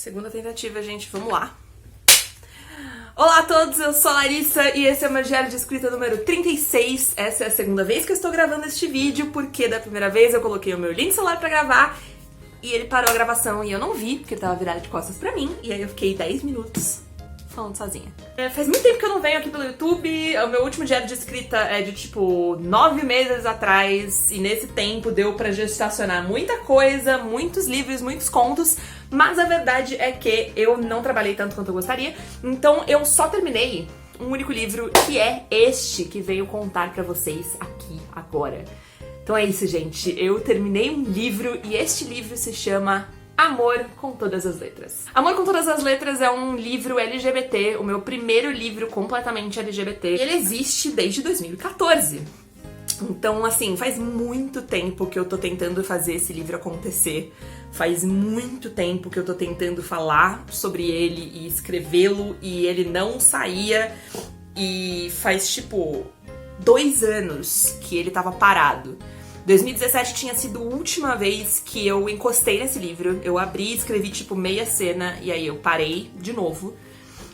Segunda tentativa, gente, vamos lá. Olá a todos, eu sou a Larissa e esse é o meu diário de escrita número 36. Essa é a segunda vez que eu estou gravando este vídeo, porque da primeira vez eu coloquei o meu link celular pra gravar e ele parou a gravação e eu não vi, porque ele tava virado de costas pra mim, e aí eu fiquei 10 minutos falando sozinha. Faz muito tempo que eu não venho aqui pelo YouTube, o meu último diário de escrita é de tipo 9 meses atrás, e nesse tempo deu pra gestacionar muita coisa, muitos livros, muitos contos, mas a verdade é que eu não trabalhei tanto quanto eu gostaria, então eu só terminei um único livro, que é este que venho contar pra vocês aqui agora. Então é isso, gente, eu terminei um livro e este livro se chama Amor com Todas as Letras. Amor com Todas as Letras é um livro LGBT, o meu primeiro livro completamente LGBT. Ele existe desde 2014. Então, assim, faz muito tempo que eu tô tentando fazer esse livro acontecer. Faz muito tempo que eu tô tentando falar sobre ele e escrevê-lo e ele não saía. E faz, tipo, 2 anos que ele tava parado. 2017 tinha sido a última vez que eu encostei nesse livro. Eu abri e escrevi, tipo, meia cena e aí eu parei de novo.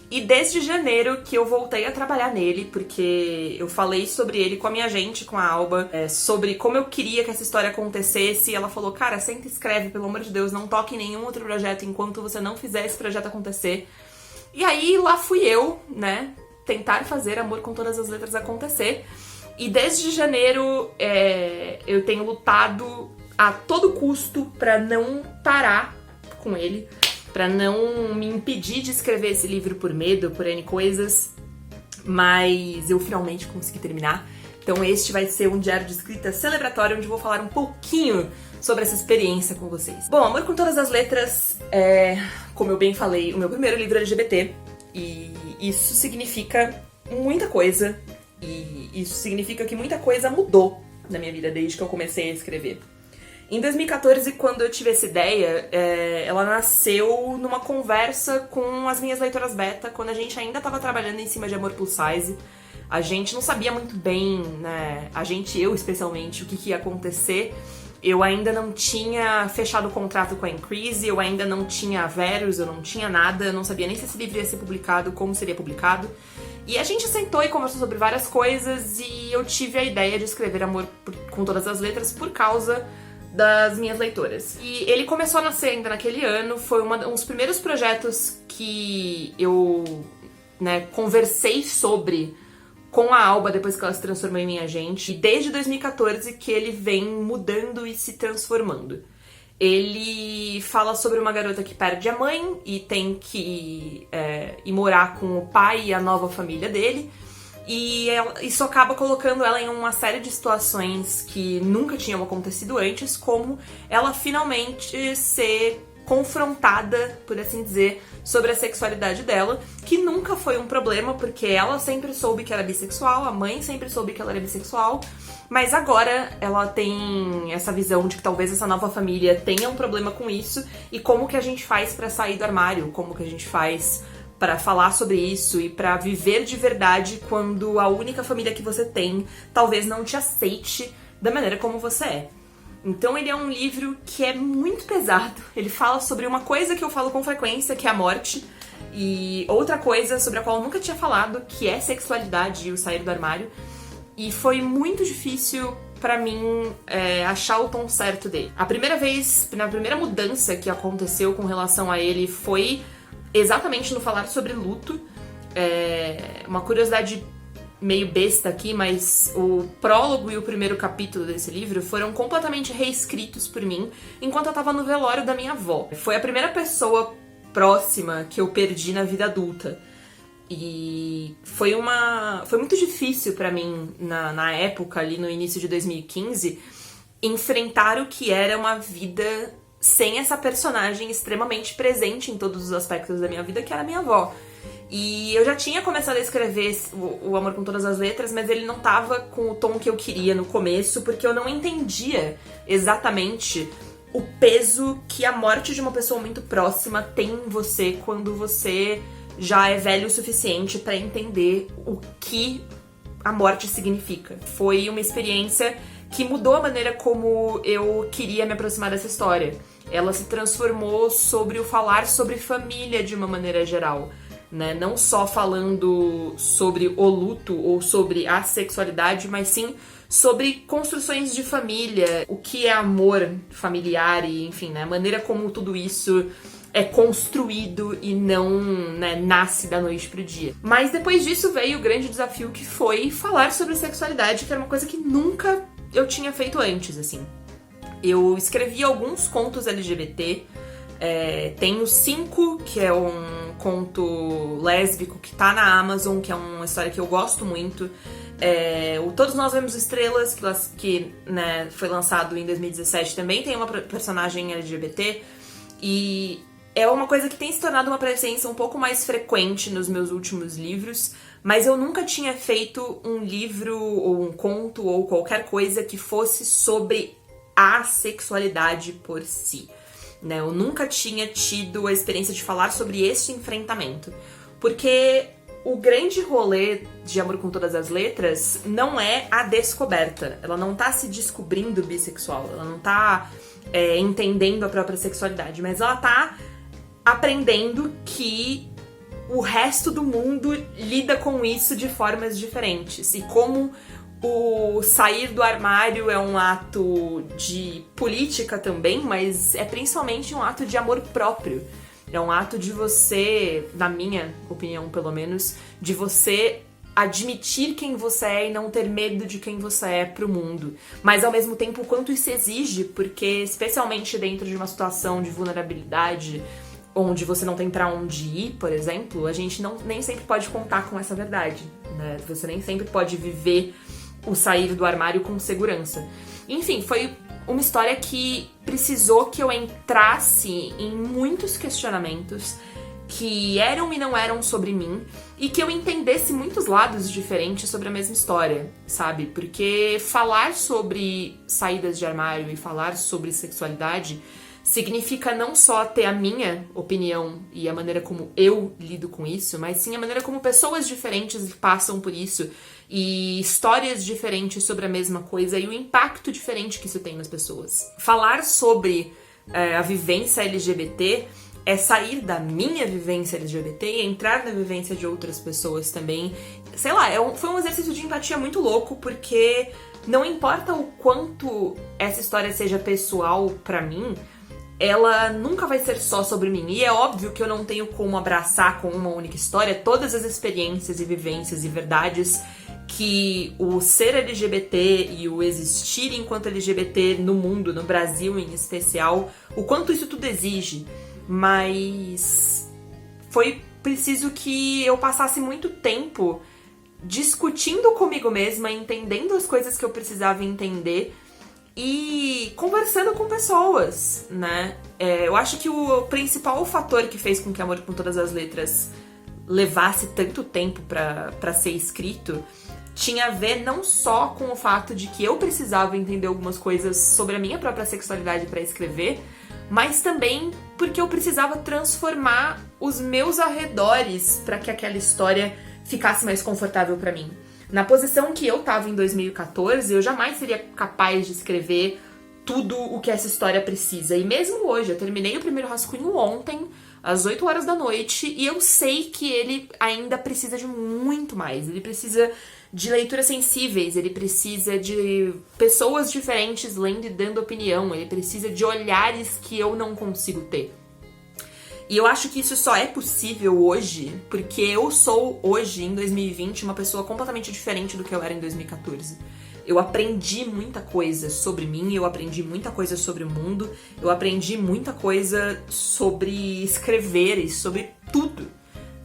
E desde janeiro que eu voltei a trabalhar nele, porque eu falei sobre ele com a minha agente, com a Alba, sobre como eu queria que essa história acontecesse. E ela falou, cara, senta e escreve, pelo amor de Deus, não toque em nenhum outro projeto enquanto você não fizer esse projeto acontecer. E aí lá fui eu, né, tentar fazer Amor com Todas as Letras acontecer. E desde janeiro eu tenho lutado a todo custo pra não parar com ele, pra não me impedir de escrever esse livro por medo, por N coisas, mas eu finalmente consegui terminar. Então este vai ser um diário de escrita celebratório, onde eu vou falar um pouquinho sobre essa experiência com vocês. Bom, Amor com Todas as Letras é, como eu bem falei, o meu primeiro livro LGBT, e isso significa muita coisa. E isso significa que muita coisa mudou na minha vida desde que eu comecei a escrever. Em 2014, quando eu tive essa ideia, ela nasceu numa conversa com as minhas leitoras beta, quando a gente ainda estava trabalhando em cima de Amor Plus Size. A gente não sabia muito bem, né, eu especialmente, o que ia acontecer. Eu ainda não tinha fechado o contrato com a Increase, eu ainda não tinha a Verus, eu não tinha nada, eu não sabia nem se esse livro ia ser publicado, como seria publicado. E a gente sentou e conversou sobre várias coisas e eu tive a ideia de escrever Amor com Todas as Letras por causa das minhas leitoras. E ele começou a nascer ainda naquele ano, foi um dos primeiros projetos que eu, né, conversei sobre com a Alba depois que ela se transformou em minha agente. E desde 2014 que ele vem mudando e se transformando. Ele fala sobre uma garota que perde a mãe e tem que ir morar com o pai e a nova família dele. E isso acaba colocando ela em uma série de situações que nunca tinham acontecido antes, como ela finalmente ser confrontada, por assim dizer, sobre a sexualidade dela, que nunca foi um problema, porque ela sempre soube que era bissexual, a mãe sempre soube que ela era bissexual, mas agora ela tem essa visão de que talvez essa nova família tenha um problema com isso, e como que a gente faz pra sair do armário, como que a gente faz pra falar sobre isso e pra viver de verdade quando a única família que você tem talvez não te aceite da maneira como você é. Então ele é um livro que é muito pesado, ele fala sobre uma coisa que eu falo com frequência, que é a morte, e outra coisa sobre a qual eu nunca tinha falado, que é sexualidade e o sair do armário, e foi muito difícil pra mim achar o tom certo dele. A primeira mudança que aconteceu com relação a ele foi exatamente no falar sobre luto. Uma curiosidade meio besta aqui, mas o prólogo e o primeiro capítulo desse livro foram completamente reescritos por mim enquanto eu tava no velório da minha avó. Foi a primeira pessoa próxima que eu perdi na vida adulta. E foi muito difícil pra mim, na época, ali no início de 2015, enfrentar o que era uma vida sem essa personagem extremamente presente em todos os aspectos da minha vida, que era a minha avó. E eu já tinha começado a escrever o Amor com Todas as Letras, mas ele não tava com o tom que eu queria no começo, porque eu não entendia exatamente o peso que a morte de uma pessoa muito próxima tem em você quando você já é velho o suficiente pra entender o que a morte significa. Foi uma experiência que mudou a maneira como eu queria me aproximar dessa história. ela se transformou sobre o falar sobre família de uma maneira geral, né? Não só falando sobre o luto ou sobre a sexualidade, mas sim sobre construções de família, o que é amor familiar e, enfim, né? A maneira como tudo isso é construído e não, né, nasce da noite pro dia. Mas depois disso veio o grande desafio, que foi falar sobre sexualidade, que era uma coisa que nunca eu tinha feito antes, assim. Eu escrevi alguns contos LGBT, tenho 5, que é um conto lésbico que tá na Amazon, que é uma história que eu gosto muito. O Todos Nós Vemos Estrelas, que né, foi lançado em 2017, também tem uma personagem LGBT, e é uma coisa que tem se tornado uma presença um pouco mais frequente nos meus últimos livros, mas eu nunca tinha feito um livro ou um conto ou qualquer coisa que fosse sobre a sexualidade por si, né? Eu nunca tinha tido a experiência de falar sobre esse enfrentamento, porque o grande rolê de Amor com Todas as Letras não é a descoberta. Ela não tá se descobrindo bissexual, ela não tá entendendo a própria sexualidade, mas ela tá aprendendo que o resto do mundo lida com isso de formas diferentes. E como o sair do armário é um ato de política também, mas é principalmente um ato de amor próprio. É um ato de você, na minha opinião pelo menos, de você admitir quem você é e não ter medo de quem você é pro mundo. Mas ao mesmo tempo o quanto isso exige, porque especialmente dentro de uma situação de vulnerabilidade, onde você não tem pra onde ir, por exemplo, a gente nem sempre pode contar com essa verdade, né? Você nem sempre pode viver o sair do armário com segurança. Enfim, foi uma história que precisou que eu entrasse em muitos questionamentos que eram e não eram sobre mim, e que eu entendesse muitos lados diferentes sobre a mesma história, sabe? Porque falar sobre saídas de armário e falar sobre sexualidade significa não só ter a minha opinião e a maneira como eu lido com isso, mas sim a maneira como pessoas diferentes passam por isso e histórias diferentes sobre a mesma coisa e o impacto diferente que isso tem nas pessoas. Falar sobre a vivência LGBT é sair da minha vivência LGBT e entrar na vivência de outras pessoas também. Sei lá, foi um exercício de empatia muito louco, porque não importa o quanto essa história seja pessoal pra mim, ela nunca vai ser só sobre mim. E é óbvio que eu não tenho como abraçar com uma única história todas as experiências e vivências e verdades que o ser LGBT e o existir enquanto LGBT no mundo, no Brasil em especial, o quanto isso tudo exige. Mas foi preciso que eu passasse muito tempo discutindo comigo mesma, entendendo as coisas que eu precisava entender e conversando com pessoas, né? Eu acho que o principal fator que fez com que Amor com Todas as Letras levasse tanto tempo pra ser escrito tinha a ver não só com o fato de que eu precisava entender algumas coisas sobre a minha própria sexualidade pra escrever, mas também porque eu precisava transformar os meus arredores para que aquela história ficasse mais confortável para mim. Na posição que eu tava em 2014, eu jamais seria capaz de escrever tudo o que essa história precisa. E mesmo hoje, eu terminei o primeiro rascunho ontem, às 8 horas da noite, e eu sei que ele ainda precisa de muito mais. Ele precisa de leituras sensíveis, ele precisa de pessoas diferentes lendo e dando opinião, ele precisa de olhares que eu não consigo ter. E eu acho que isso só é possível hoje porque eu sou hoje, em 2020, uma pessoa completamente diferente do que eu era em 2014. Eu aprendi muita coisa sobre mim, eu aprendi muita coisa sobre o mundo, eu aprendi muita coisa sobre escrever e sobre tudo,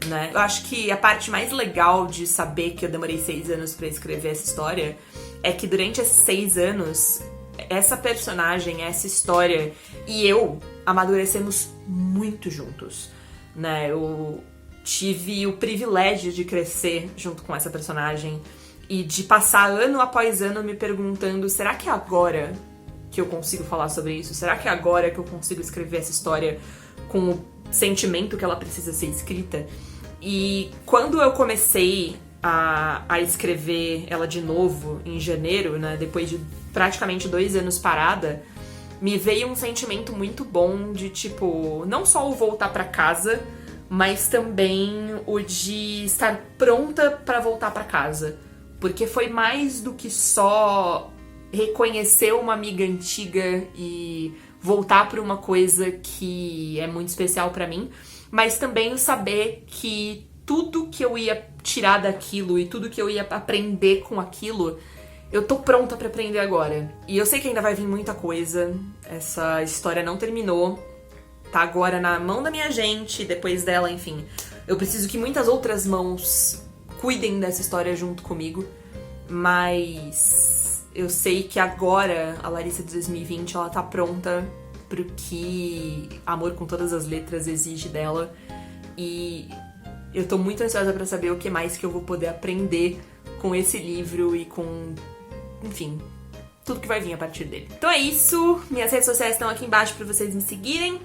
né? Eu acho que a parte mais legal de saber que eu demorei 6 anos pra escrever essa história é que durante esses 6 anos, essa personagem, essa história e eu amadurecemos muito juntos, né? Eu tive o privilégio de crescer junto com essa personagem e de passar ano após ano me perguntando: será que é agora que eu consigo falar sobre isso? Será que é agora que eu consigo escrever essa história com o sentimento que ela precisa ser escrita? E quando eu comecei a escrever ela de novo em janeiro, né, depois de praticamente 2 anos parada, me veio um sentimento muito bom de, tipo, não só o voltar pra casa, mas também o de estar pronta pra voltar pra casa. Porque foi mais do que só reconhecer uma amiga antiga e voltar pra uma coisa que é muito especial pra mim, mas também o saber que tudo que eu ia tirar daquilo e tudo que eu ia aprender com aquilo, eu tô pronta pra aprender agora. E eu sei que ainda vai vir muita coisa, essa história não terminou, tá agora na mão da minha gente, depois dela, enfim. Eu preciso que muitas outras mãos cuidem dessa história junto comigo, mas eu sei que agora a Larissa de 2020, ela tá pronta pro que Amor com Todas as Letras exige dela, e eu tô muito ansiosa pra saber o que mais que eu vou poder aprender com esse livro e com, enfim, tudo que vai vir a partir dele. Então é isso, minhas redes sociais estão aqui embaixo pra vocês me seguirem.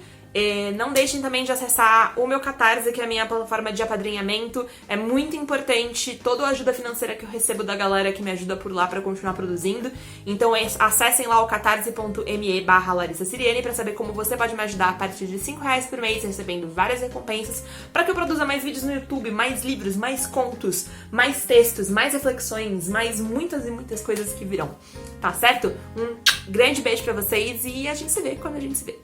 Não deixem também de acessar o meu Catarse, que é a minha plataforma de apadrinhamento. É muito importante toda a ajuda financeira que eu recebo da galera que me ajuda por lá pra continuar produzindo. Então acessem lá o catarse.me/Larissa Siriene pra saber como você pode me ajudar a partir de R$5 por mês, recebendo várias recompensas pra que eu produza mais vídeos no YouTube, mais livros, mais contos, mais textos, mais reflexões, mais muitas e muitas coisas que virão. Tá certo? Um grande beijo pra vocês e a gente se vê quando a gente se vê.